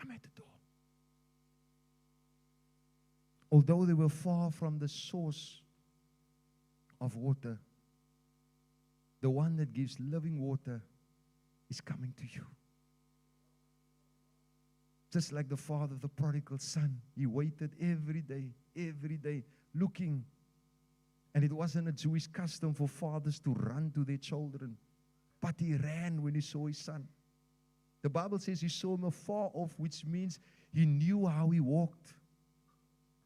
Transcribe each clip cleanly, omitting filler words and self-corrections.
I'm at the door. Although they were far from the source of water, the one that gives living water is coming to you. Just like the father of the prodigal son, he waited every day, looking. And it wasn't a Jewish custom for fathers to run to their children, but he ran when he saw his son. The Bible says he saw him afar off, which means he knew how he walked.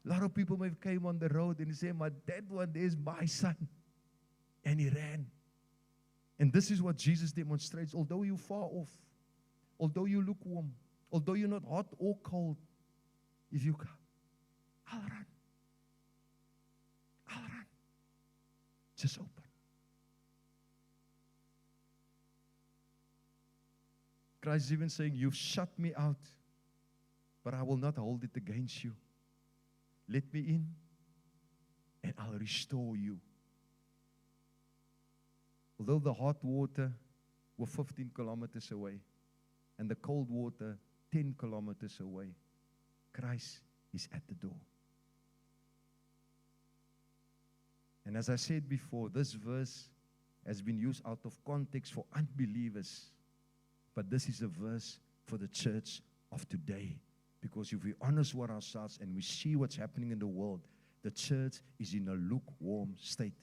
A lot of people may have came on the road and he said, "My that one is my son." And he ran. And this is what Jesus demonstrates. Although you're far off, although you look warm, although you're not hot or cold, if you come, I'll run. I'll run. Just open. Christ is even saying, "You've shut me out, but I will not hold it against you. Let me in, and I'll restore you." Although the hot water were 15 kilometers away, and the cold water 10 kilometers away, Christ is at the door. And as I said before, this verse has been used out of context for unbelievers. But this is a verse for the church of today. Because if we honest with ourselves and we see what's happening in the world, the church is in a lukewarm state.